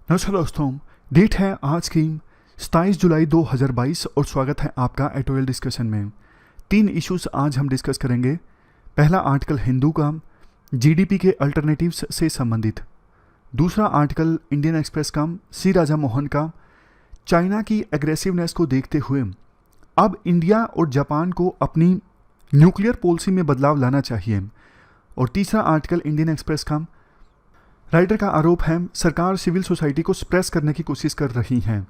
नमस्कार दोस्तों। डेट है आज की 27 जुलाई 2022 और स्वागत है आपका एटोएल डिस्कशन में। 3 इश्यूज आज हम डिस्कस करेंगे। पहला आर्टिकल हिंदू का जीडीपी के अल्टरनेटिव्स से संबंधित। दूसरा आर्टिकल इंडियन एक्सप्रेस का सी राजा मोहन का चाइना की एग्रेसिवनेस को देखते हुए अब इंडिया और जापान को अपनी न्यूक्लियर पॉलिसी में बदलाव लाना चाहिए। और तीसरा आर्टिकल इंडियन एक्सप्रेस का राइटर का आरोप है सरकार सिविल सोसाइटी को सप्रेस करने की कोशिश कर रही है।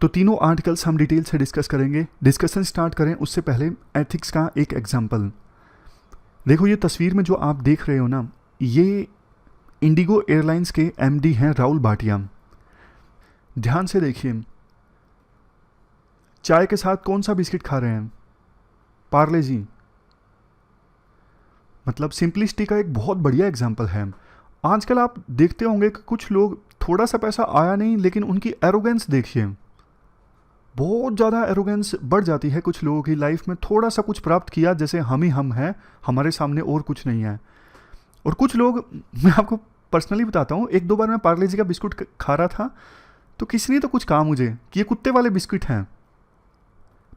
तो तीनों आर्टिकल्स हम डिटेल से डिस्कस करेंगे। डिस्कशन स्टार्ट करें उससे पहले एथिक्स का एक एग्जांपल देखो। ये तस्वीर में जो आप देख रहे हो ना, ये इंडिगो एयरलाइंस के एमडी हैं राहुल भाटिया। ध्यान से देखिए, चाय के साथ कौन सा बिस्किट खा रहे हैं? पार्ले जी। मतलब सिंपलिसिटी का एक बहुत बढ़िया एग्जाम्पल है। आजकल आप देखते होंगे कि कुछ लोग, थोड़ा सा पैसा आया नहीं लेकिन उनकी एरोगेंस देखिए, बहुत ज़्यादा एरोगेंस बढ़ जाती है कुछ लोगों की लाइफ में। थोड़ा सा कुछ प्राप्त किया जैसे हम ही हम हैं, हमारे सामने और कुछ नहीं है। और कुछ लोग, मैं आपको पर्सनली बताता हूँ, एक दो बार मैं पार्ले जी का बिस्कुट खा रहा था तो किसी ने तो कुछ कहा मुझे कि ये कुत्ते वाले बिस्किट हैं।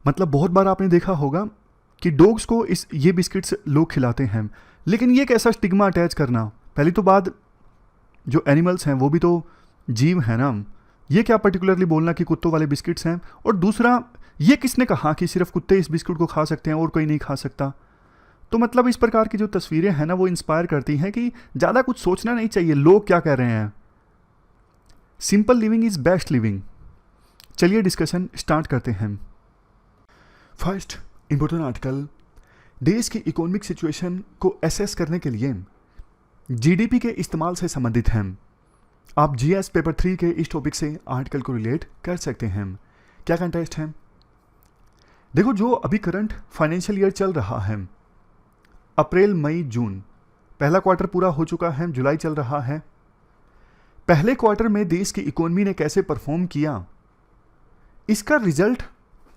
मतलब बहुत बार आपने देखा होगा कि डॉग्स को ये बिस्किट्स लोग खिलाते हैं, लेकिन ये कैसा स्टिग्मा अटैच करना। पहली तो बात, जो एनिमल्स हैं वो भी तो जीव है ना, ये क्या पर्टिकुलरली बोलना कि कुत्तों वाले बिस्किट्स हैं। और दूसरा, ये किसने कहा कि सिर्फ कुत्ते इस बिस्कुट को खा सकते हैं और कोई नहीं खा सकता। तो मतलब इस प्रकार की जो तस्वीरें हैं ना, वो इंस्पायर करती हैं कि ज़्यादा कुछ सोचना नहीं चाहिए, लोग क्या कह रहे हैं। Simple living is best living. चलिए डिस्कशन स्टार्ट करते हैं। फर्स्ट इंपॉर्टेंट आर्टिकल, देश की इकोनॉमिक सिचुएशन को एसेस करने के लिए जीडीपी के इस्तेमाल से संबंधित हैं। आप जीएस पेपर 3 के इस टॉपिक से आर्टिकल को रिलेट कर सकते हैं। क्या कंटेस्ट है? देखो, जो अभी करंट फाइनेंशियल ईयर चल रहा है, अप्रैल मई जून, पहला क्वार्टर पूरा हो चुका है, जुलाई चल रहा है। पहले क्वार्टर में देश की इकोनॉमी ने कैसे परफॉर्म किया, इसका रिजल्ट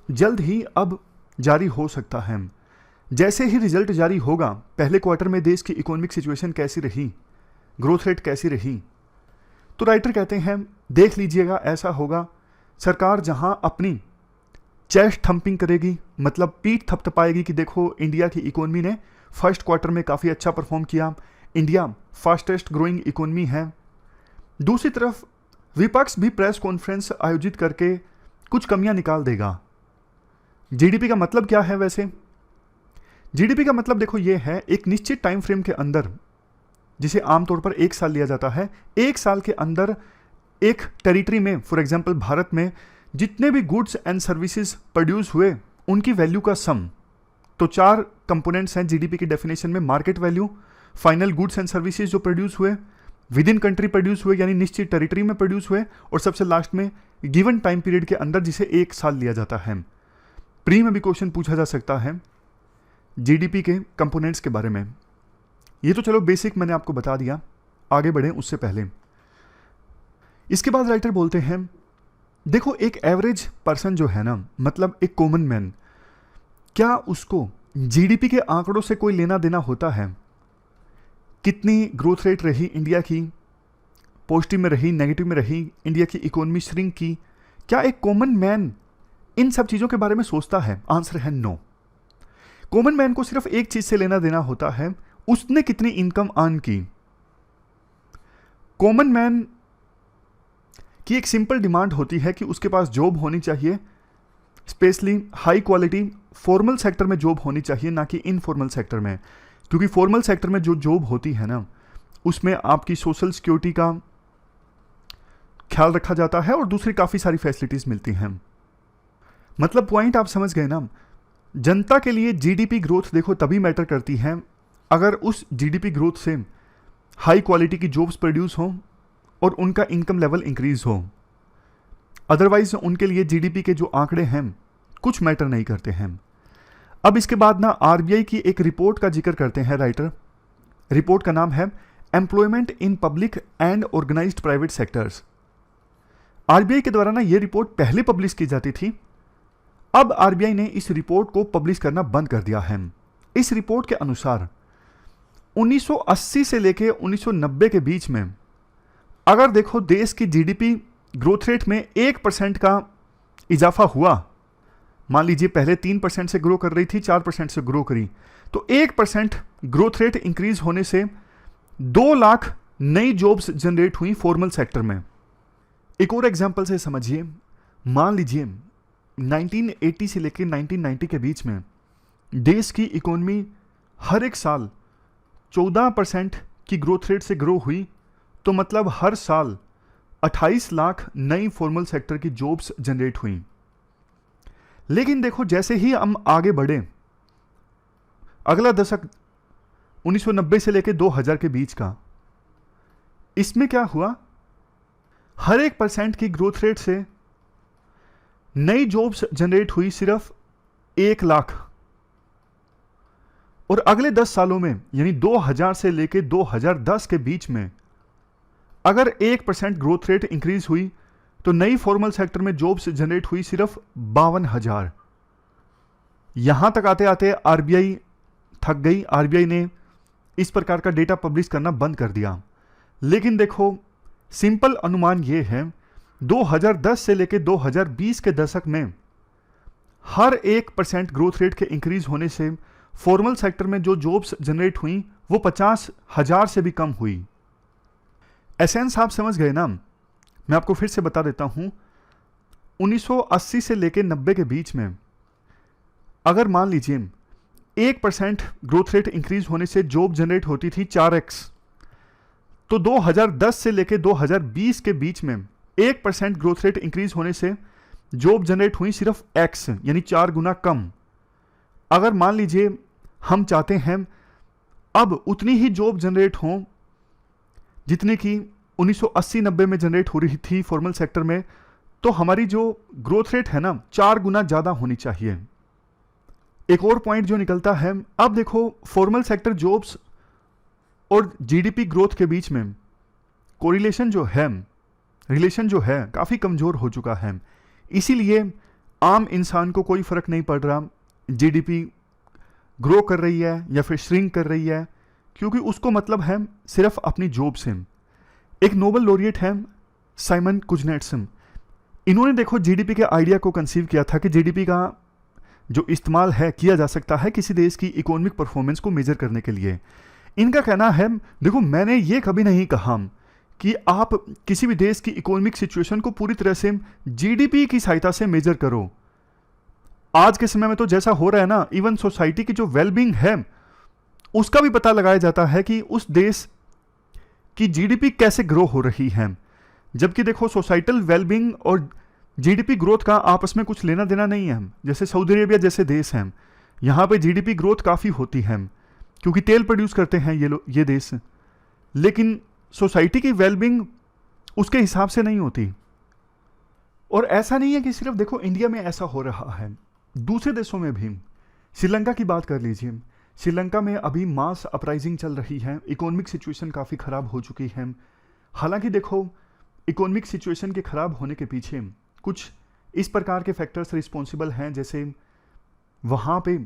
जल्द ही अब जारी हो सकता है। जैसे ही रिजल्ट जारी होगा, पहले क्वार्टर में देश की इकोनॉमिक सिचुएशन कैसी रही, ग्रोथ रेट कैसी रही, तो राइटर कहते हैं देख लीजिएगा, ऐसा होगा सरकार जहां अपनी चेस्ट थंपिंग करेगी, मतलब पीठ थपथपाएगी कि देखो इंडिया की इकोनॉमी ने फर्स्ट क्वार्टर में काफ़ी अच्छा परफॉर्म किया, इंडिया फास्टेस्ट ग्रोइंग इकोनॉमी है। दूसरी तरफ विपक्ष भी प्रेस कॉन्फ्रेंस आयोजित करके कुछ कमियां निकाल देगा। जीडीपी का मतलब क्या है वैसे? जीडीपी का मतलब देखो ये है, एक निश्चित टाइम फ्रेम के अंदर, जिसे आमतौर पर 1 साल लिया जाता है, 1 साल के अंदर एक टेरिटरी में, फॉर एग्जांपल भारत में, जितने भी गुड्स एंड सर्विसेज प्रोड्यूस हुए उनकी वैल्यू का सम। तो 4 कंपोनेंट्स हैं जीडीपी की डेफिनेशन में: market value, final goods and services जो प्रोड्यूस हुए, विद इन कंट्री प्रोड्यूस हुए यानी निश्चित टेरिटरी में प्रोड्यूस हुए, और सबसे लास्ट में गिवन टाइम पीरियड के अंदर, जिसे 1 साल लिया जाता है। प्री में भी क्वेश्चन पूछा जा सकता है जीडीपी के कंपोनेंट्स के बारे में। ये तो चलो बेसिक मैंने आपको बता दिया, आगे बढ़ें उससे पहले। इसके बाद राइटर बोलते हैं देखो, एक एवरेज पर्सन जो है ना, मतलब एक कॉमन मैन, क्या उसको जीडीपी के आंकड़ों से कोई लेना देना होता है? कितनी ग्रोथ रेट रही इंडिया की, पॉजिटिव में रही, नेगेटिव में रही, इंडिया की इकोनॉमी श्रिंक की, क्या एक कॉमन मैन इन सब चीज़ों के बारे में सोचता है? आंसर है नो। कॉमन मैन को सिर्फ एक चीज से लेना देना होता है, उसने कितनी इनकम अर्न की। कॉमन मैन की एक सिंपल डिमांड होती है कि उसके पास जॉब होनी चाहिए, specially high quality formal sector में जॉब होनी चाहिए, ना कि इनफॉर्मल सेक्टर में। क्योंकि फॉर्मल सेक्टर में जो जॉब होती है ना, उसमें आपकी सोशल सिक्योरिटी का ख्याल रखा जाता है और दूसरी काफ़ी सारी फैसिलिटीज़ मिलती हैं। मतलब पॉइंट आप समझ गए ना। जनता के लिए जीडीपी ग्रोथ देखो तभी मैटर करती है अगर उस जीडीपी ग्रोथ से हाई क्वालिटी की जॉब्स प्रोड्यूस हो और उनका इनकम लेवल इंक्रीज हो। अदरवाइज उनके लिए जीडीपी के जो आंकड़े हैं कुछ मैटर नहीं करते हैं। अब इसके बाद ना आरबीआई की एक रिपोर्ट का जिक्र करते हैं राइटर। रिपोर्ट का नाम है employment in public and organised private sectors. RBI के द्वारा ना ये रिपोर्ट पहले पब्लिश की जाती थी, अब आरबीआई ने इस रिपोर्ट को पब्लिश करना बंद कर दिया है। इस रिपोर्ट के अनुसार 1980 से लेकर 1990 के बीच में अगर देखो देश की जीडीपी ग्रोथ रेट में 1% का इजाफा हुआ, मान लीजिए पहले 3% से ग्रो कर रही थी, 4% से ग्रो करी, तो 1% ग्रोथ रेट इंक्रीज होने से 2 लाख नई जॉब्स जनरेट हुई फॉर्मल सेक्टर में। एक और एग्जांपल से समझिए, मान लीजिए 1980 से लेकर 1990 के बीच में देश की इकोनॉमी हर एक साल 14% की ग्रोथ रेट से ग्रो हुई, तो मतलब हर साल 28 लाख नई फॉर्मल सेक्टर की जॉब्स जनरेट हुई। लेकिन देखो जैसे ही हम आगे बढ़े, अगला दशक 1990 से लेकर 2000 के बीच का, इसमें क्या हुआ, हर एक % की ग्रोथ रेट से नई जॉब्स जनरेट हुई सिर्फ 1 लाख। और अगले 10 सालों में यानी 2000 से लेकर 2010 के बीच में अगर 1% ग्रोथ रेट इंक्रीज हुई तो नई फॉर्मल सेक्टर में जॉब्स जनरेट हुई सिर्फ 52,000। यहां तक आते आते आरबीआई थक गई, आरबीआई ने इस प्रकार का डेटा पब्लिश करना बंद कर दिया। लेकिन देखो सिंपल अनुमान यह है, 2010 से लेकर 2020 के दशक में हर 1% ग्रोथ रेट के इंक्रीज होने से फॉर्मल सेक्टर में जो जॉब्स जनरेट हुई वो 50,000 से भी कम हुई। एसेंस आप समझ गए ना? मैं आपको फिर से बता देता हूं, 1980 से लेकर 90 के बीच में अगर मान लीजिए 1% ग्रोथ रेट इंक्रीज होने से जॉब जनरेट होती थी 4x, तो 2010 से लेकर 2020 के बीच में 1% ग्रोथ रेट इंक्रीज होने से जॉब जनरेट हुई सिर्फ x, यानी 4 गुना कम। अगर मान लीजिए हम चाहते हैं अब उतनी ही जॉब जनरेट हो जितनी कि 1980-90 में जनरेट हो रही थी फॉर्मल सेक्टर में, तो हमारी जो ग्रोथ रेट है ना 4 गुना ज्यादा होनी चाहिए। एक और पॉइंट जो निकलता है, अब देखो फॉर्मल सेक्टर जॉब्स और जीडीपी ग्रोथ के बीच में कोरिलेशन जो है, रिलेशन जो है काफी कमजोर हो चुका है। इसीलिए आम इंसान को कोई फर्क नहीं पड़ रहा जीडीपी ग्रो कर रही है या फिर श्रिंक कर रही है, क्योंकि उसको मतलब है सिर्फ अपनी जॉब से। एक नोबेल लॉरिएट है साइमन कुजनेट्सन, इन्होंने देखो जीडीपी के आइडिया को कंसीव किया था कि जीडीपी का जो इस्तेमाल है किया जा सकता है किसी देश की इकोनॉमिक परफॉर्मेंस को मेजर करने के लिए। इनका कहना है, देखो मैंने ये कभी नहीं कहा कि आप किसी भी देश की इकोनॉमिक सिचुएशन को पूरी तरह से जीडीपी की सहायता से मेजर करो। आज के समय में तो जैसा हो रहा है ना, इवन सोसाइटी की जो वेलबींग है उसका भी पता लगाया जाता है कि उस देश की जीडीपी कैसे ग्रो हो रही है। जबकि देखो सोसाइटल वेलबींग और जीडीपी ग्रोथ का आपस में कुछ लेना देना नहीं है। जैसे सऊदी अरेबिया जैसे देश हैं, यहां पे जीडीपी ग्रोथ काफी होती है क्योंकि तेल प्रोड्यूस करते हैं ये देश, लेकिन सोसाइटी की वेलबींग उसके हिसाब से नहीं होती। और ऐसा नहीं है कि सिर्फ देखो इंडिया में ऐसा हो रहा है, दूसरे देशों में भी। श्रीलंका की बात कर लीजिए, श्रीलंका में अभी मास अपराइजिंग चल रही है, इकोनॉमिक सिचुएशन काफ़ी ख़राब हो चुकी है। हालांकि देखो इकोनॉमिक सिचुएशन के ख़राब होने के पीछे कुछ इस प्रकार के फैक्टर्स रिस्पॉन्सिबल हैं, जैसे वहाँ पे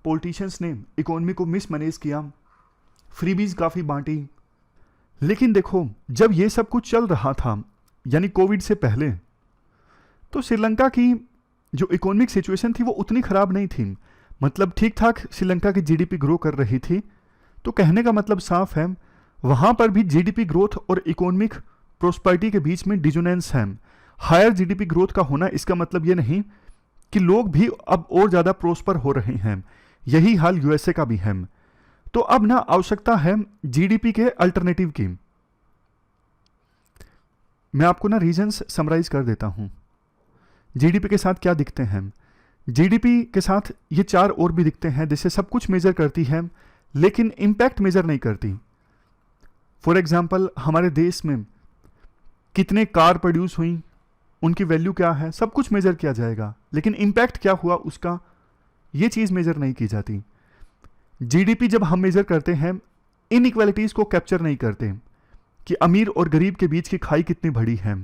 पॉलिटिशियंस ने इकोनॉमी को मिसमैनेज किया, फ्रीबीज काफ़ी बांटी। लेकिन देखो जब ये सब कुछ चल रहा था यानी कोविड से पहले, तो श्रीलंका की जो इकोनॉमिक सिचुएशन थी वो उतनी ख़राब नहीं थी, मतलब ठीक ठाक श्रीलंका की जीडीपी ग्रो कर रही थी। तो कहने का मतलब साफ है, वहाँ पर भी जीडीपी ग्रोथ और इकोनॉमिक प्रोस्पेरिटी के बीच में डिजोनेंस है। हायर जीडीपी ग्रोथ का होना इसका मतलब ये नहीं कि लोग भी अब और ज़्यादा प्रोस्पर हो रहे हैं, यही हाल यूएसए का भी है। तो अब ना आवश्यकता है जीडीपी के अल्टरनेटिव की। मैं आपको ना रीजंस समराइज कर देता हूं। जीडीपी के साथ क्या दिखते हैं, जीडीपी के साथ ये 4 और भी दिखते हैं जिससे सब कुछ मेजर करती है लेकिन इंपैक्ट मेजर नहीं करती। फॉर एग्जाम्पल हमारे देश में कितने कार प्रोड्यूस हुई, उनकी वैल्यू क्या है, सब कुछ मेजर किया जाएगा, लेकिन इंपैक्ट क्या हुआ उसका, ये चीज़ मेजर नहीं की जाती। जीडीपी जब हम मेजर करते हैं इनइक्वालिटीज को कैप्चर नहीं करते कि अमीर और गरीब के बीच की खाई कितनी बड़ी है।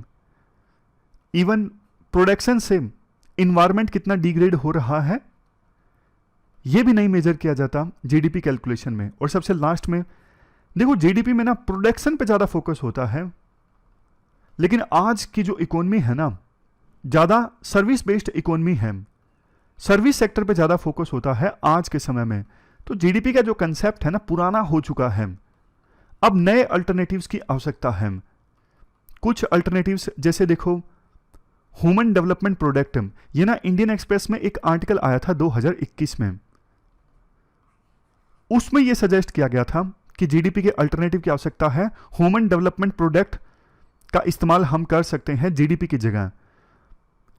इवन प्रोडक्शन से इन्वायरमेंट कितना डिग्रेड हो रहा है यह भी नहीं मेजर किया जाता जीडीपी कैलकुलेशन में। और सबसे लास्ट में देखो जीडीपी में ना प्रोडक्शन पे ज़्यादा फोकस होता है, लेकिन आज की जो इकोनॉमी है ना, ज़्यादा सर्विस बेस्ड इकोनॉमी है, सर्विस सेक्टर पे ज़्यादा फोकस होता है आज के समय में। तो जीडीपी का जो कंसेप्ट है ना, पुराना हो चुका है। अब नए अल्टरनेटिव्स की आवश्यकता है। कुछ अल्टरनेटिव्स जैसे देखो ह्यूमन डेवलपमेंट प्रोडक्ट, ये ना इंडियन एक्सप्रेस में एक आर्टिकल आया था 2021 में, उसमें यह सजेस्ट किया गया था कि जीडीपी के अल्टरनेटिव की आवश्यकता है। ह्यूमन डेवलपमेंट प्रोडक्ट का इस्तेमाल हम कर सकते हैं जीडीपी की जगह।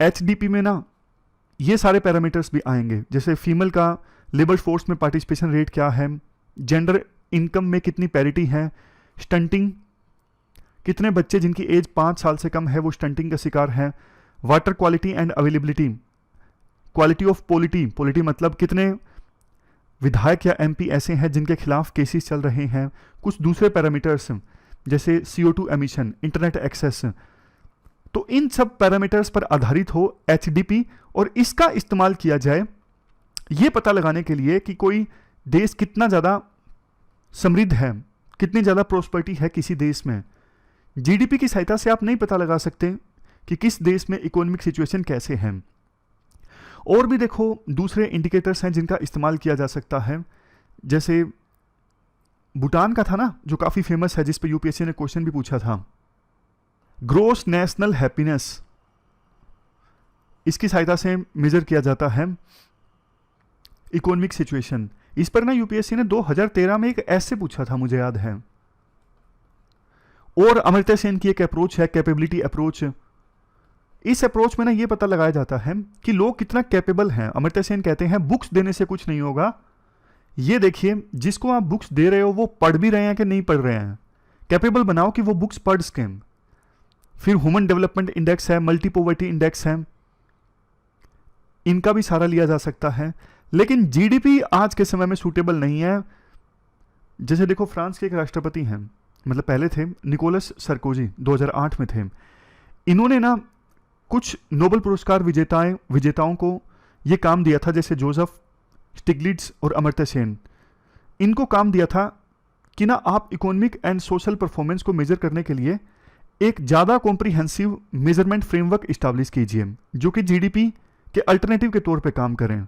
एचडीपी में ना ये सारे पैरामीटर्स भी आएंगे, जैसे फीमेल का लेबर फोर्स में पार्टिसिपेशन रेट क्या है, जेंडर इनकम में कितनी पैरिटी है, स्टंटिंग, कितने बच्चे जिनकी एज 5 साल से कम है वो स्टंटिंग का शिकार है, water quality and availability, quality of polity मतलब कितने विधायक या एमपी ऐसे हैं जिनके खिलाफ केसेस चल रहे हैं। कुछ दूसरे पैरामीटर्स जैसे CO2 एमिशन, इंटरनेट एक्सेस। तो इन सब पैरामीटर्स पर आधारित हो एचडीपी, और इसका इस्तेमाल किया जाए ये पता लगाने के लिए कि कोई देश कितना ज़्यादा समृद्ध है, कितनी ज़्यादा प्रोस्पेरिटी है किसी देश में। जीडीपी की सहायता से आप नहीं पता लगा सकते कि किस देश में इकोनॉमिक सिचुएशन कैसे है। और भी देखो दूसरे इंडिकेटर्स हैं जिनका इस्तेमाल किया जा सकता है, जैसे भूटान का था ना जो काफ़ी फेमस है, जिस पे यूपीएससी ने क्वेश्चन भी पूछा था, ग्रोस नेशनल हैप्पीनेस, इसकी सहायता से मेजर किया जाता है इकोनॉमिक सिचुएशन। इस पर ना यूपीएससी ने 2013 में एक ऐसे पूछा था, मुझे याद है। और अमर्त्य सेन की एक अप्रोच है, कैपेबिलिटी अप्रोच। इस अप्रोच में ना ये पता लगाया जाता है कि लोग कितना कैपेबल हैं। अमर्त्य सेन कहते हैं बुक्स देने से कुछ नहीं होगा, ये देखिए जिसको आप बुक्स दे रहे हो वो पढ़ भी रहे हैं कि नहीं पढ़ रहे हैं, कैपेबल बनाओ कि वो बुक्स पढ़ सकें। फिर ह्यूमन डेवलपमेंट इंडेक्स है, मल्टी पॉवर्टी इंडेक्स है, इनका भी सहारा लिया जा सकता है। लेकिन जीडीपी आज के समय में सूटेबल नहीं है। जैसे देखो फ्रांस के एक राष्ट्रपति हैं, मतलब पहले थे, निकोलस सरकोजी, 2008 में थे। इन्होंने ना कुछ नोबेल पुरस्कार विजेताओं को ये काम दिया था, जैसे जोसेफ स्टिग्लिट्ज और अमर्त्य सेन। इनको काम दिया था कि ना आप इकोनॉमिक एंड सोशल परफॉर्मेंस को मेजर करने के लिए एक ज़्यादा कॉम्प्रिहेंसिव मेजरमेंट फ्रेमवर्क इस्टेब्लिश कीजिए जो कि जीडीपी के अल्टरनेटिव के तौर पे काम करें।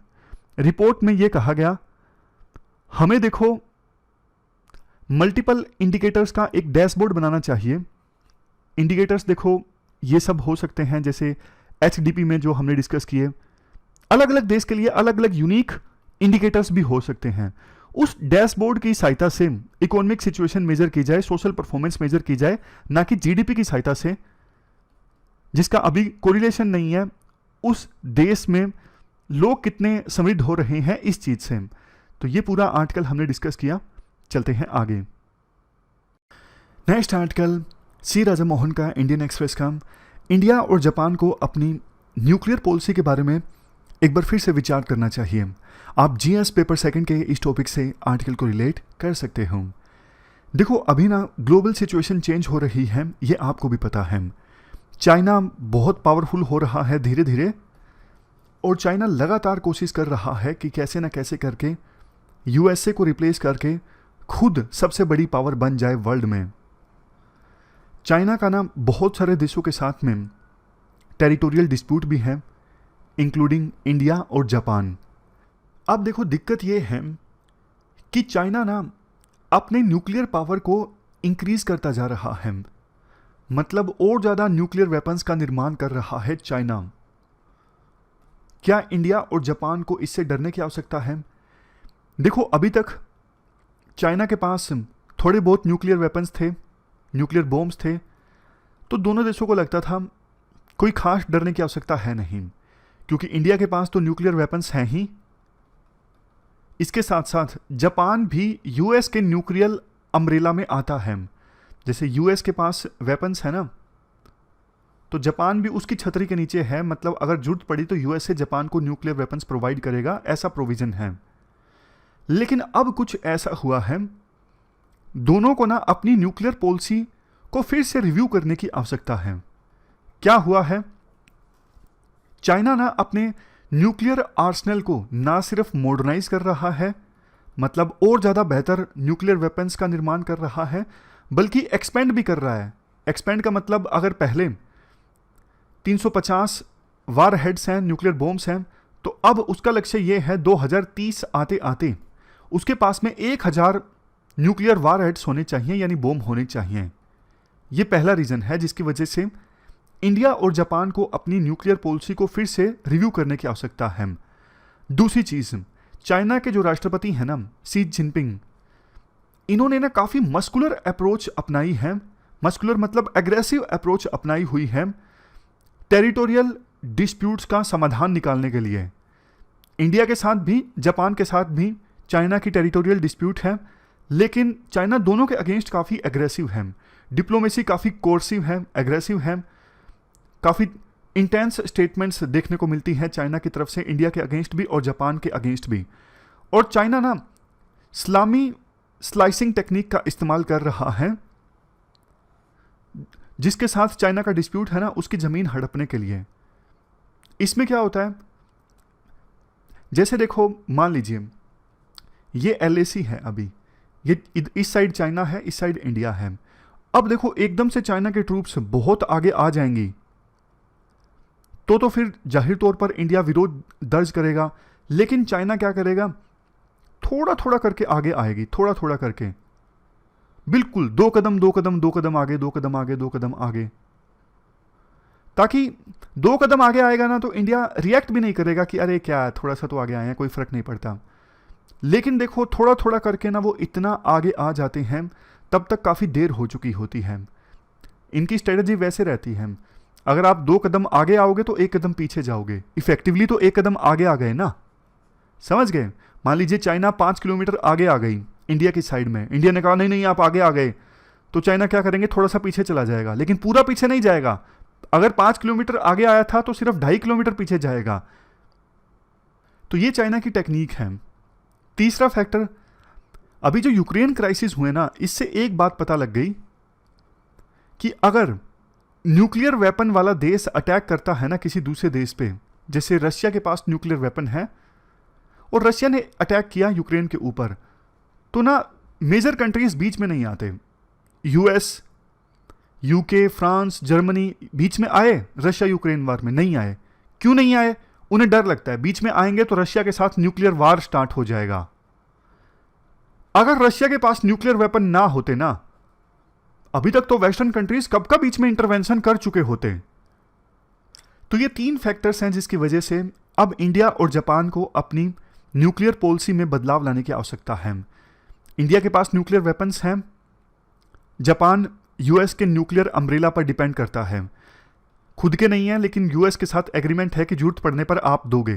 रिपोर्ट में यह कहा गया, हमें देखो मल्टीपल इंडिकेटर्स का एक डैशबोर्ड बनाना चाहिए। इंडिकेटर्स देखो ये सब हो सकते हैं, जैसे एचडीपी में जो हमने डिस्कस किए, अलग अलग देश के लिए अलग अलग यूनिक इंडिकेटर्स भी हो सकते हैं। उस डैशबोर्ड की सहायता से इकोनॉमिक सिचुएशन मेजर की जाए, सोशल परफॉर्मेंस मेजर की जाए, ना कि जीडीपी की सहायता से, जिसका अभी कोरिलेशन नहीं है उस देश में लोग कितने समृद्ध हो रहे हैं इस चीज से। तो ये पूरा आर्टिकल हमने डिस्कस किया। चलते हैं आगे। नेक्स्ट आर्टिकल सी राजा मोहन का, इंडियन एक्सप्रेस का, इंडिया और जापान को अपनी न्यूक्लियर पॉलिसी के बारे में एक बार फिर से विचार करना चाहिए। आप जीएस पेपर सेकंड के इस टॉपिक से आर्टिकल को रिलेट कर सकते हो। देखो अभी ना ग्लोबल सिचुएशन चेंज हो रही है, ये आपको भी पता है। चाइना बहुत पावरफुल हो रहा है धीरे धीरे, और चाइना लगातार कोशिश कर रहा है कि कैसे ना कैसे करके यूएसए को रिप्लेस करके खुद सबसे बड़ी पावर बन जाए वर्ल्ड में। चाइना का ना बहुत सारे देशों के साथ में टेरिटोरियल डिस्प्यूट भी है, इंक्लूडिंग इंडिया और जापान। अब देखो दिक्कत ये है कि चाइना ना अपने न्यूक्लियर पावर को इंक्रीज करता जा रहा है, मतलब और ज़्यादा न्यूक्लियर वेपन्स का निर्माण कर रहा है चाइना। क्या इंडिया और जापान को इससे डरने की आवश्यकता है? देखो अभी तक चाइना के पास थोड़े बहुत न्यूक्लियर वेपन्स थे, न्यूक्लियर बॉम्ब्स थे, तो दोनों देशों को लगता था कोई खास डरने की आवश्यकता है नहीं, क्योंकि इंडिया के पास तो न्यूक्लियर वेपन्स हैं ही। इसके साथ साथ जापान भी यूएस के न्यूक्लियर अम्ब्रेला में आता है। जैसे यूएस के पास वेपन्स है ना, तो जापान भी उसकी छतरी के नीचे है, मतलब अगर जरूरत पड़ी तो यूएस से जापान को न्यूक्लियर वेपन्स प्रोवाइड करेगा, ऐसा प्रोविजन है। लेकिन अब कुछ ऐसा हुआ है, दोनों को ना अपनी न्यूक्लियर पॉलिसी को फिर से रिव्यू करने की आवश्यकता है। क्या हुआ है? चाइना ना अपने न्यूक्लियर आर्सेनल को ना सिर्फ मॉडर्नाइज कर रहा है, मतलब और ज़्यादा बेहतर न्यूक्लियर वेपन्स का निर्माण कर रहा है, बल्कि एक्सपेंड भी कर रहा है। एक्सपेंड का मतलब अगर पहले 350 वार हेड्स हैं, न्यूक्लियर बॉम्ब्स हैं, तो अब उसका लक्ष्य ये है 2030 आते आते उसके पास में 1000 न्यूक्लियर वार हेड्स होने चाहिए, यानी बॉम्ब होने चाहिए। ये पहला रीजन है जिसकी वजह से इंडिया और जापान को अपनी न्यूक्लियर पॉलिसी को फिर से रिव्यू करने की आवश्यकता है। दूसरी चीज, चाइना के जो राष्ट्रपति हैं ना, शी जिनपिंग, इन्होंने ना काफी मस्कुलर अप्रोच अपनाई है। मस्कुलर मतलब एग्रेसिव अप्रोच अपनाई हुई है टेरिटोरियल डिस्प्यूट्स का समाधान निकालने के लिए। इंडिया के साथ भी, जापान के साथ भी चाइना की टेरिटोरियल डिस्प्यूट है, लेकिन चाइना दोनों के अगेंस्ट काफ़ी एग्रेसिव है। डिप्लोमेसी काफ़ी कोर्सिव है, एग्रेसिव है, काफ़ी इंटेंस स्टेटमेंट्स देखने को मिलती है चाइना की तरफ से इंडिया के अगेंस्ट भी और जापान के अगेंस्ट भी। और चाइना ना इस्लामी स्लाइसिंग टेक्निक का इस्तेमाल कर रहा है, जिसके साथ चाइना का डिस्प्यूट है ना, उसकी ज़मीन हड़पने के लिए। इसमें क्या होता है, जैसे देखो मान लीजिए ये LAC है, अभी ये इस साइड चाइना है, इस साइड इंडिया है। अब देखो एकदम से चाइना के ट्रूप्स बहुत आगे आ जाएंगी तो फिर जाहिर तौर पर इंडिया विरोध दर्ज करेगा, लेकिन चाइना क्या करेगा, थोड़ा थोड़ा करके आगे आएगी, थोड़ा थोड़ा करके, बिल्कुल 2 कदम 2 कदम 2 कदम आगे, 2 कदम आगे, 2 कदम आगे, ताकि 2 कदम आगे आएगा ना तो इंडिया रिएक्ट भी नहीं करेगा कि अरे क्या थोड़ा सा तो आगे आए हैं, कोई फर्क नहीं पड़ता। लेकिन देखो थोड़ा थोड़ा करके ना वो इतना आगे आ जाते हैं, तब तक काफ़ी देर हो चुकी होती है। इनकी स्ट्रेटजी वैसे रहती है, अगर आप 2 कदम आगे आओगे तो 1 कदम पीछे जाओगे, इफेक्टिवली तो 1 कदम आगे आ गए ना, समझ गए। मान लीजिए चाइना 5 किलोमीटर आगे आ गई इंडिया की साइड में, इंडिया ने कहा नहीं नहीं आप आगे आ गए, तो चाइना क्या करेंगे, थोड़ा सा पीछे चला जाएगा, लेकिन पूरा पीछे नहीं जाएगा। अगर 5 किलोमीटर आगे आया था तो सिर्फ 2.5 किलोमीटर पीछे जाएगा। तो ये चाइना की टेक्निक है। तीसरा फैक्टर, अभी जो यूक्रेन क्राइसिस हुए ना, इससे एक बात पता लग गई कि अगर न्यूक्लियर वेपन वाला देश अटैक करता है ना किसी दूसरे देश पे, जैसे रशिया के पास न्यूक्लियर वेपन है और रशिया ने अटैक किया यूक्रेन के ऊपर, तो ना मेजर कंट्रीज बीच में नहीं आते। US, UK, फ्रांस, जर्मनी बीच में आए रशिया यूक्रेन वार में? नहीं आए। क्यों नहीं आए? उन्हें डर लगता है बीच में आएंगे तो रशिया के साथ न्यूक्लियर वार स्टार्ट हो जाएगा। अगर रशिया के पास न्यूक्लियर वेपन ना होते ना, अभी तक तो वेस्टर्न कंट्रीज कब का बीच में इंटरवेंशन कर चुके होते। तो ये 3 फैक्टर्स हैं जिसकी वजह से अब इंडिया और जापान को अपनी न्यूक्लियर पॉलिसी में बदलाव लाने की आवश्यकता है। इंडिया के पास न्यूक्लियर वेपन्स हैं, जापान US के न्यूक्लियर अम्ब्रेला पर डिपेंड करता है, खुद के नहीं है लेकिन US के साथ एग्रीमेंट है कि जरूरत पड़ने पर आप दोगे।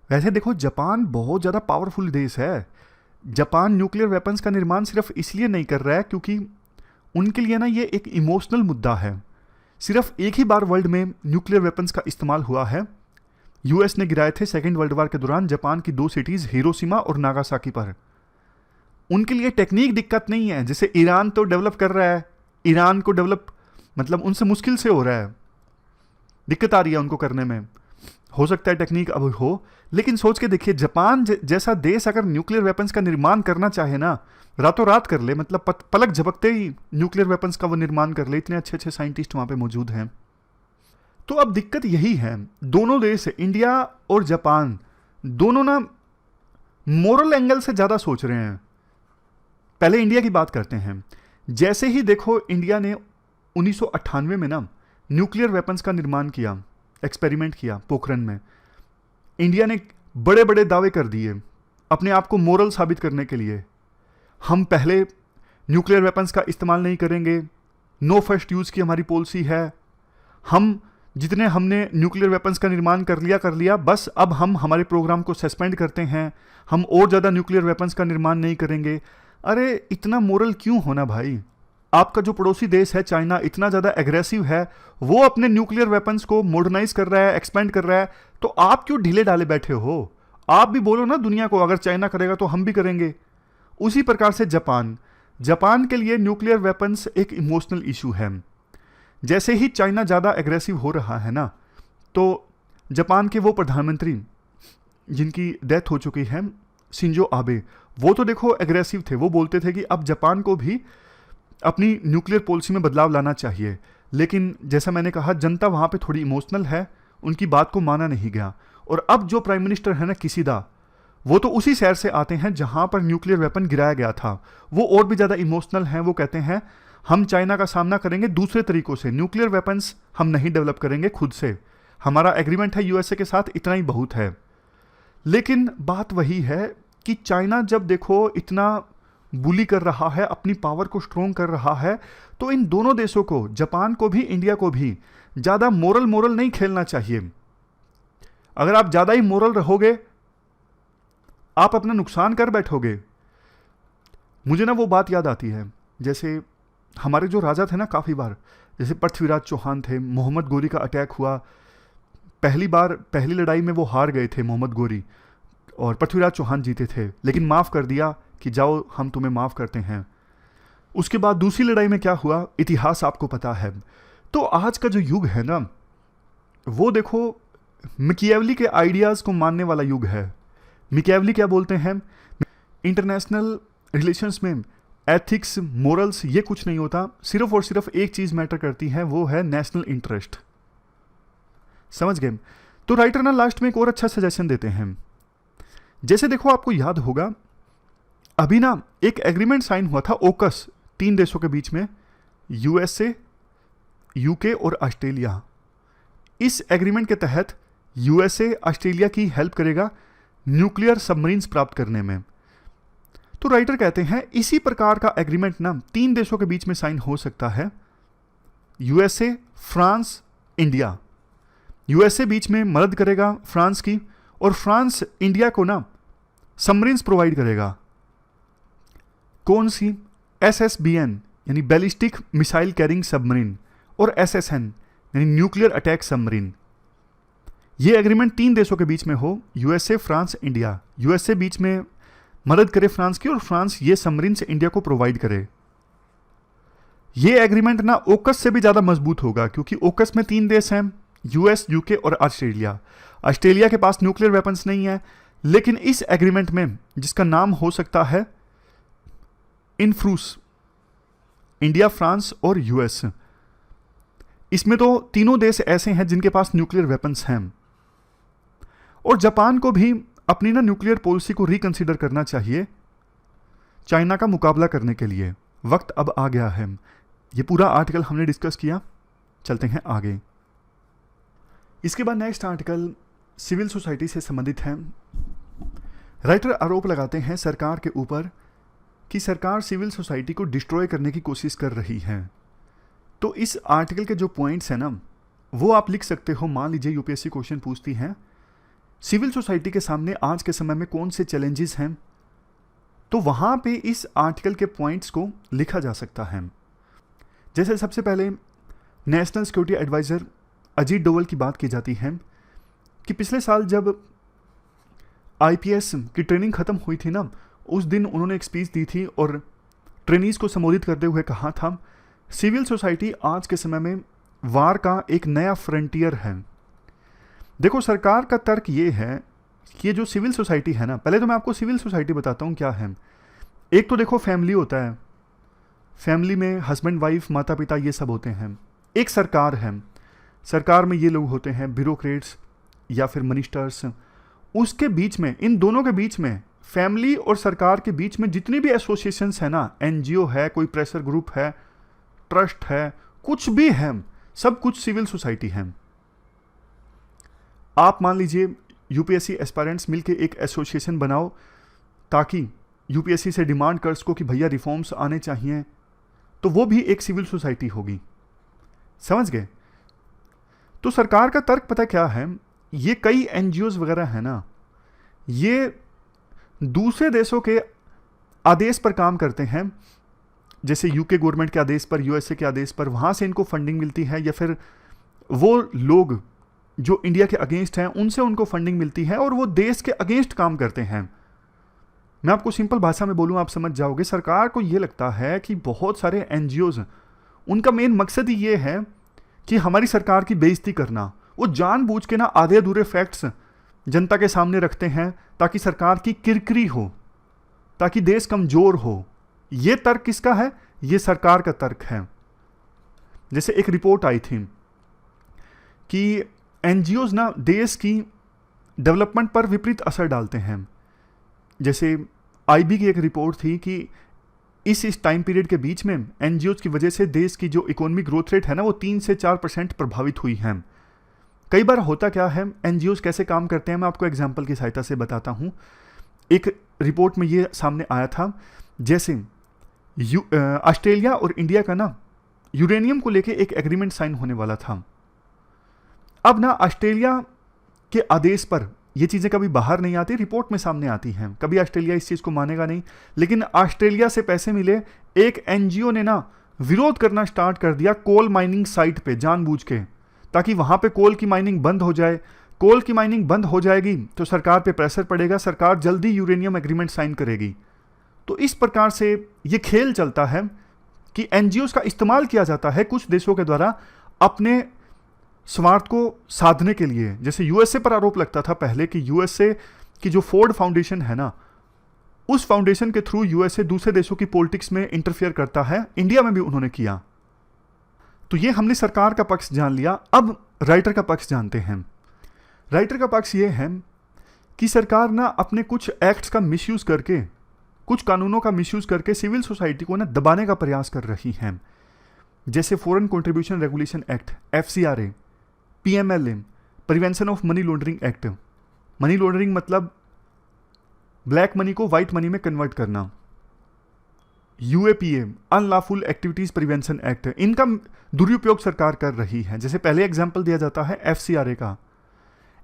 वैसे देखो जापान बहुत ज़्यादा पावरफुल देश है। जापान न्यूक्लियर वेपन्स का निर्माण सिर्फ इसलिए नहीं कर रहा है क्योंकि उनके लिए ना ये एक इमोशनल मुद्दा है। सिर्फ एक ही बार वर्ल्ड में न्यूक्लियर वेपन्स का इस्तेमाल हुआ है, US ने गिराए थे सेकेंड वर्ल्ड वॉर के दौरान जापान की 2 सिटीज़ हिरोशिमा और नागासाकी पर। उनके लिए टेक्निक दिक्कत नहीं है, जैसे ईरान तो डेवलप कर रहा है, ईरान को डेवलप मतलब उनसे मुश्किल से हो रहा है, दिक्कत आ रही है उनको करने में। हो सकता है टेक्निक अब हो, लेकिन सोच के देखिए जापान जैसा देश अगर न्यूक्लियर वेपन्स का निर्माण करना चाहे ना, रातों रात कर ले, मतलब पलक झपकते ही न्यूक्लियर वेपन्स का वो निर्माण कर ले, इतने अच्छे अच्छे साइंटिस्ट वहाँ पे मौजूद हैं। तो अब दिक्कत यही है, दोनों देश इंडिया और जापान दोनों ना मोरल एंगल से ज़्यादा सोच रहे हैं। पहले इंडिया की बात करते हैं। जैसे ही देखो इंडिया ने 1998 में ना न्यूक्लियर वेपन्स का निर्माण किया, एक्सपेरिमेंट किया पोखरण में, इंडिया ने बड़े बड़े दावे कर दिए अपने आप को मोरल साबित करने के लिए। हम पहले न्यूक्लियर वेपन्स का इस्तेमाल नहीं करेंगे, नो फर्स्ट यूज़ की हमारी पॉलिसी है, हम जितने हमने न्यूक्लियर वेपन्स का निर्माण कर लिया, बस अब हम हमारे प्रोग्राम को सस्पेंड करते हैं, हम और ज़्यादा न्यूक्लियर वेपन्स का निर्माण नहीं करेंगे। अरे इतना मोरल क्यों होना भाई? आपका जो पड़ोसी देश है चाइना इतना ज़्यादा एग्रेसिव है, वो अपने न्यूक्लियर वेपन्स को मॉडर्नाइज कर रहा है, एक्सपेंड कर रहा है, तो आप क्यों ढीले डाले बैठे हो? आप भी बोलो ना दुनिया को, अगर चाइना करेगा तो हम भी करेंगे। उसी प्रकार से जापान के लिए न्यूक्लियर वेपन्स एक इमोशनल इशू है। जैसे ही चाइना ज़्यादा एग्रेसिव हो रहा है ना, तो जापान के वो प्रधानमंत्री जिनकी डेथ हो चुकी है, शिंजो आबे, वो तो देखो एग्रेसिव थे, वो बोलते थे कि अब जापान को भी अपनी न्यूक्लियर पॉलिसी में बदलाव लाना चाहिए, लेकिन जैसा मैंने कहा जनता वहाँ पे थोड़ी इमोशनल है, उनकी बात को माना नहीं गया। और अब जो प्राइम मिनिस्टर है ना किशिदा, वो तो उसी शहर से आते हैं जहाँ पर न्यूक्लियर वेपन गिराया गया था। वो और भी ज़्यादा इमोशनल हैं। वो कहते हैं हम चाइना का सामना करेंगे दूसरे तरीकों से, न्यूक्लियर वेपन्स हम नहीं डेवलप करेंगे खुद से, हमारा एग्रीमेंट है यूएसए के साथ, इतना ही बहुत है। लेकिन बात वही है कि चाइना जब देखो इतना बुली कर रहा है, अपनी पावर को स्ट्रोंग कर रहा है, तो इन दोनों देशों को, जापान को भी इंडिया को भी, ज़्यादा मोरल नहीं खेलना चाहिए। अगर आप ज़्यादा ही मोरल रहोगे आप अपना नुकसान कर बैठोगे। मुझे ना वो बात याद आती है, जैसे हमारे जो राजा थे ना काफ़ी बार, जैसे पृथ्वीराज चौहान थे, मोहम्मद गोरी का अटैक हुआ, पहली लड़ाई में वो हार गए थे मोहम्मद गोरी, और पृथ्वीराज चौहान जीते थे, लेकिन माफ़ कर दिया कि जाओ हम तुम्हें माफ़ करते हैं। उसके बाद दूसरी लड़ाई में क्या हुआ, इतिहास आपको पता है। तो आज का जो युग है ना, वो देखो मैकियावेली के आइडियाज़ को मानने वाला युग है। मैकियावेली क्या बोलते हैं, इंटरनेशनल रिलेशंस में एथिक्स, मोरल्स ये कुछ नहीं होता, सिर्फ और सिर्फ एक चीज़ मैटर करती है, वो है नेशनल इंटरेस्ट। समझ गए। तो राइटर ना लास्ट में एक और अच्छा सजेशन देते हैं। जैसे देखो आपको याद होगा अभी ना एक एग्रीमेंट साइन हुआ था ओकस 3 देशों के बीच में, यूएसए, यूके और ऑस्ट्रेलिया। इस एग्रीमेंट के तहत यूएसए ऑस्ट्रेलिया की हेल्प करेगा न्यूक्लियर सबमरीन्स प्राप्त करने में। तो राइटर कहते हैं इसी प्रकार का एग्रीमेंट ना 3 देशों के बीच में साइन हो सकता है, यूएसए, फ्रांस, इंडिया। यूएसए बीच में मदद करेगा फ्रांस की, और फ्रांस इंडिया को ना सबमरीन्स प्रोवाइड करेगा। कौन सी, एसएसबीएन यानी बैलिस्टिक मिसाइल कैरिंग सबमरीन, और एसएसएन यानी न्यूक्लियर अटैक सबमरीन। ये एग्रीमेंट 3 देशों के बीच में हो, यूएसए, फ्रांस, इंडिया। यूएसए बीच में मदद करे फ्रांस की, और फ्रांस ये सबमरीन से इंडिया को प्रोवाइड करे। ये एग्रीमेंट ना ओकस से भी ज़्यादा मजबूत होगा, क्योंकि ओकस में 3 देश हैं, यूएस, यूके और ऑस्ट्रेलिया। ऑस्ट्रेलिया के पास न्यूक्लियर वेपन्स नहीं है, लेकिन इस एग्रीमेंट में जिसका नाम हो सकता है इनफ्रूस, इंडिया, फ्रांस और यूएस, इसमें तो तीनों देश ऐसे हैं जिनके पास न्यूक्लियर वेपन्स हैं। और जापान को भी अपनी ना न्यूक्लियर पॉलिसी को रिकंसिडर करना चाहिए चाइना का मुकाबला करने के लिए। वक्त अब आ गया है। ये पूरा आर्टिकल हमने डिस्कस किया, चलते हैं आगे। इसके बाद नेक्स्ट आर्टिकल सिविल सोसाइटी से संबंधित है। राइटर आरोप लगाते हैं सरकार के ऊपर कि सरकार सिविल सोसाइटी को डिस्ट्रॉय करने की कोशिश कर रही है। तो इस आर्टिकल के जो पॉइंट्स हैं ना, वो आप लिख सकते हो। मान लीजिए यूपीएससी क्वेश्चन पूछती है सिविल सोसाइटी के सामने आज के समय में कौन से चैलेंजेस हैं, तो वहाँ पे इस आर्टिकल के पॉइंट्स को लिखा जा सकता है। जैसे सबसे पहले national security adviser Ajit Doval की बात की जाती है कि पिछले साल जब आईपीएस की ट्रेनिंग ख़त्म हुई थी ना, उस दिन उन्होंने एक स्पीच दी थी और ट्रेनीज़ को संबोधित करते हुए कहा था सिविल सोसाइटी आज के समय में वार का एक नया फ्रंटियर है। देखो सरकार का तर्क ये है कि ये जो सिविल सोसाइटी है ना, पहले तो मैं आपको सिविल सोसाइटी बताता हूँ क्या है। एक तो देखो फैमिली होता है, फैमिली में हस्बैंड वाइफ, माता पिता, ये सब होते हैं। एक सरकार है, सरकार में ये लोग होते हैं ब्यूरोक्रेट्स या फिर मिनिस्टर्स। उसके बीच में, इन दोनों के बीच में, फैमिली और सरकार के बीच में जितनी भी एसोसिएशंस है ना, एनजीओ है, कोई प्रेशर ग्रुप है, ट्रस्ट है, कुछ भी है, सब कुछ सिविल सोसाइटी है। आप मान लीजिए यूपीएससी एस्पायरेंट्स मिलके एक एसोसिएशन बनाओ ताकि यूपीएससी से डिमांड कर सको कि भैया रिफॉर्म्स आने चाहिए, तो वो भी एक सिविल सोसाइटी होगी। समझ गए। तो सरकार का तर्क पता क्या है, ये कई एनजीओज वगैरह है ना, ये दूसरे देशों के आदेश पर काम करते हैं, जैसे यूके गवर्नमेंट के आदेश पर, यूएसए के आदेश पर, वहाँ से इनको फंडिंग मिलती है, या फिर वो लोग जो इंडिया के अगेंस्ट हैं उनसे उनको फंडिंग मिलती है और वो देश के अगेंस्ट काम करते हैं। मैं आपको सिंपल भाषा में बोलूँ, आप समझ जाओगे। सरकार को ये लगता है कि बहुत सारे एनजीओज, उनका मेन मकसद ही ये है कि हमारी सरकार की बेइज्जती करना। वो जानबूझ के ना आधे अधूरे फैक्ट्स जनता के सामने रखते हैं ताकि सरकार की किरकिरी हो, ताकि देश कमज़ोर हो। ये तर्क किसका है? ये सरकार का तर्क है। जैसे एक रिपोर्ट आई थी कि एनजीओज ना देश की डेवलपमेंट पर विपरीत असर डालते हैं। जैसे आईबी की एक रिपोर्ट थी कि इस टाइम पीरियड के बीच में एनजीओज की वजह से देश की जो इकोनॉमिक ग्रोथ रेट है ना, वो 3 से 4% प्रभावित हुई है। कई बार होता क्या है, एनजीओज कैसे काम करते हैं, मैं आपको एग्जांपल की सहायता से बताता हूँ। एक रिपोर्ट में ये सामने आया था, जैसे ऑस्ट्रेलिया और इंडिया का ना यूरेनियम को लेके एक एग्रीमेंट साइन होने वाला था। अब ना ऑस्ट्रेलिया के आदेश पर ये चीज़ें कभी बाहर नहीं आती, रिपोर्ट में सामने आती हैं। कभी ऑस्ट्रेलिया इस चीज़ को मानेगा नहीं, लेकिन ऑस्ट्रेलिया से पैसे मिले, एक एनजीओ ने ना विरोध करना स्टार्ट कर दिया कोल माइनिंग साइट पे जानबूझ के, ताकि वहाँ पे कोल की माइनिंग बंद हो जाए। कोल की माइनिंग बंद हो जाएगी तो सरकार पे प्रेशर पड़ेगा, सरकार जल्दी यूरेनियम एग्रीमेंट साइन करेगी। तो इस प्रकार से ये खेल चलता है कि एनजीओज का इस्तेमाल किया जाता है कुछ देशों के द्वारा अपने स्वार्थ को साधने के लिए। जैसे यूएसए पर आरोप लगता था पहले कि यूएसए की जो फोर्ड फाउंडेशन है ना, उस फाउंडेशन के थ्रू यूएसए दूसरे देशों की पॉलिटिक्स में इंटरफेयर करता है। इंडिया में भी उन्होंने किया। तो ये हमने सरकार का पक्ष जान लिया। अब राइटर का पक्ष जानते हैं। राइटर का पक्ष ये है कि सरकार ना अपने कुछ एक्ट्स का मिसयूज करके, कुछ कानूनों का मिसयूज करके सिविल सोसाइटी को ना दबाने का प्रयास कर रही है। जैसे foreign contribution regulation act, FCRA, PMLA, prevention of money laundering act. Money laundering मतलब ब्लैक मनी को व्हाइट मनी में कन्वर्ट करना। UAPA, unlawful activities prevention act, इनका दुरुपयोग सरकार कर रही है। जैसे पहले एग्जांपल दिया जाता है एफसीआरए का।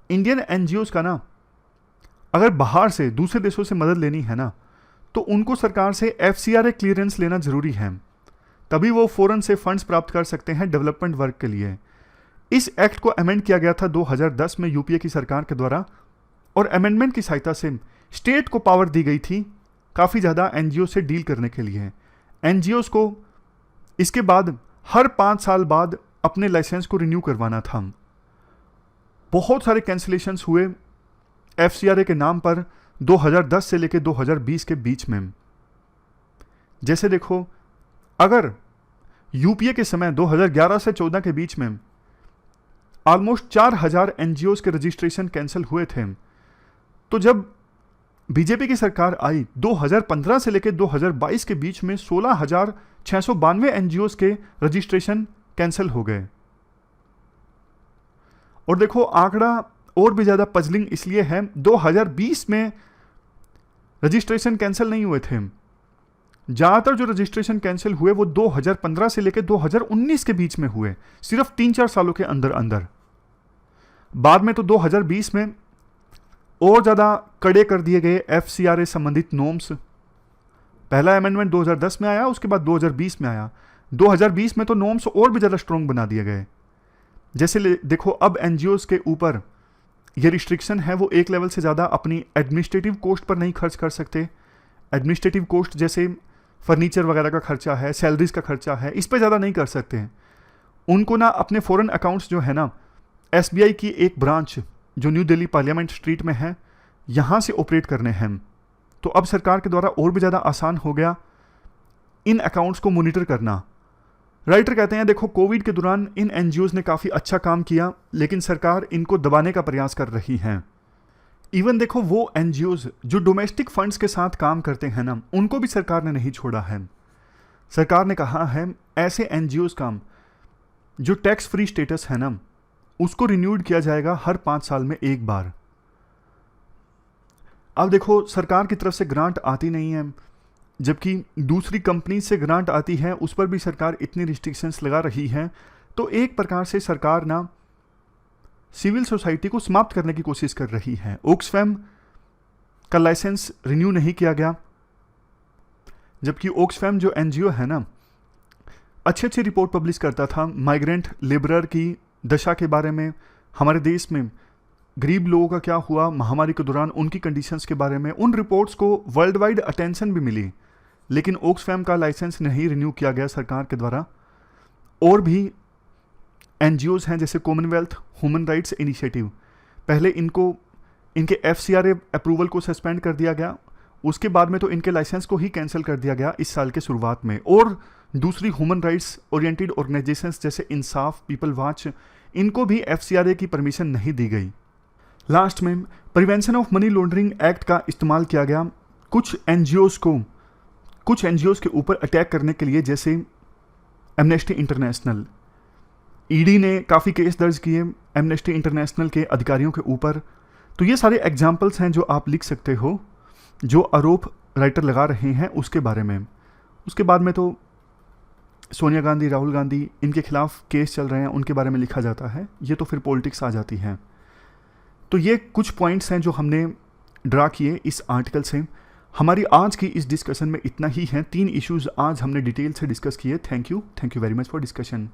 इंडियन एनजीओज का ना अगर बाहर से दूसरे देशों से मदद लेनी है ना, तो उनको सरकार से एफसीआरए क्लियरेंस लेना जरूरी है, तभी वो फॉरेन से फंड्स प्राप्त कर सकते हैं डेवलपमेंट वर्क के लिए। इस एक्ट को अमेंड किया गया था 2010 में यूपीए की सरकार के द्वारा, और अमेंडमेंट की सहायता से स्टेट को पावर दी गई थी काफ़ी ज़्यादा एनजीओ से डील करने के लिए। एनजीओज को इसके बाद हर 5 साल बाद अपने लाइसेंस को रिन्यू करवाना था। बहुत सारे कैंसिलेशंस हुए एफसीआरए के नाम पर 2010 से लेकर 2020 के बीच में। जैसे देखो, अगर यूपीए के समय 2011 से 14 के बीच में ऑलमोस्ट 4000 एनजीओज के रजिस्ट्रेशन कैंसिल हुए थे, तो जब बीजेपी की सरकार आई 2015 से लेकर 2022 के बीच में 16,692 एनजीओज के रजिस्ट्रेशन कैंसिल हो गए। और देखो आंकड़ा और भी ज्यादा पजलिंग इसलिए है, 2020 में रजिस्ट्रेशन कैंसिल नहीं हुए थे। ज्यादातर जो रजिस्ट्रेशन कैंसिल हुए वो 2015 से लेकर 2019 के बीच में हुए, सिर्फ 3-4 सालों के अंदर अंदर। बाद में तो 2020 में और ज्यादा कड़े कर दिए गए एफसीआरए संबंधित नॉर्म्स। पहला अमेंडमेंट 2010 में आया, उसके बाद 2020 में आया। 2020 में तो नॉर्म्स और भी ज्यादा स्ट्रॉन्ग बना दिए गए। जैसे देखो, अब एनजीओज के ऊपर ये रिस्ट्रिक्शन है, वो एक लेवल से ज़्यादा अपनी एडमिनिस्ट्रेटिव कॉस्ट पर नहीं खर्च कर सकते। एडमिनिस्ट्रेटिव कॉस्ट जैसे फर्नीचर वगैरह का खर्चा है, सैलरीज का खर्चा है, इस पर ज़्यादा नहीं कर सकते हैं। उनको ना अपने फॉरेन अकाउंट्स जो है ना, एसबीआई की एक ब्रांच जो न्यू दिल्ली पार्लियामेंट स्ट्रीट में है, यहाँ से ऑपरेट करने हैं। तो अब सरकार के द्वारा और भी ज़्यादा आसान हो गया इन अकाउंट्स को मॉनिटर करना। राइटर कहते हैं, देखो कोविड के दौरान इन एनजीओज ने काफ़ी अच्छा काम किया, लेकिन सरकार इनको दबाने का प्रयास कर रही है। इवन देखो, वो एनजीओज जो डोमेस्टिक फंड्स के साथ काम करते हैं ना, उनको भी सरकार ने नहीं छोड़ा है। सरकार ने कहा है ऐसे एनजीओज का जो टैक्स फ्री स्टेटस है ना, उसको रिन्यूड किया जाएगा हर 5 साल में एक बार। अब देखो, सरकार की तरफ से ग्रांट आती नहीं है, जबकि दूसरी कंपनी से ग्रांट आती है, उस पर भी सरकार इतनी रिस्ट्रिक्शंस लगा रही है। तो एक प्रकार से सरकार ना सिविल सोसाइटी को समाप्त करने की कोशिश कर रही है। ऑक्सफैम का लाइसेंस रिन्यू नहीं किया गया, जबकि ऑक्सफैम जो एनजीओ है ना, अच्छी अच्छी रिपोर्ट पब्लिश करता था माइग्रेंट लेबरर की दशा के बारे में, हमारे देश में गरीब लोगों का क्या हुआ महामारी के दौरान, उनकी कंडीशंस के बारे में। उन रिपोर्ट्स को वर्ल्ड वाइड अटेंशन भी मिली, लेकिन ऑक्सफैम का लाइसेंस नहीं रिन्यू किया गया सरकार के द्वारा। और भी एनजीओज हैं जैसे कॉमनवेल्थ ह्यूमन राइट्स इनिशिएटिव, पहले इनके एफसीआरए अप्रूवल को सस्पेंड कर दिया गया, उसके बाद में तो इनके लाइसेंस को ही कैंसिल कर दिया गया इस साल के शुरुआत में। और दूसरी ह्यूमन राइट्स ओरिएंटेड ऑर्गेनाइजेशंस जैसे इंसाफ, पीपल वॉच, इनको भी FCRA की परमिशन नहीं दी गई। लास्ट में prevention of money laundering act का इस्तेमाल किया गया कुछ एनजीओज के ऊपर अटैक करने के लिए, जैसे एमनेस्टी इंटरनेशनल। ईडी ने काफ़ी केस दर्ज किए एमनेस्टी इंटरनेशनल के अधिकारियों के ऊपर। तो ये सारे एग्जाम्पल्स हैं जो आप लिख सकते हो, जो आरोप राइटर लगा रहे हैं उसके बारे में। उसके बाद में तो सोनिया गांधी, राहुल गांधी, इनके खिलाफ केस चल रहे हैं, उनके बारे में लिखा जाता है। ये तो फिर पॉलिटिक्स आ जाती है। तो ये कुछ पॉइंट्स हैं जो हमने ड्रा किए इस आर्टिकल से। हमारी आज की इस डिस्कशन में इतना ही है। 3 इश्यूज आज हमने डिटेल से डिस्कस किए। Thank you very much for discussion.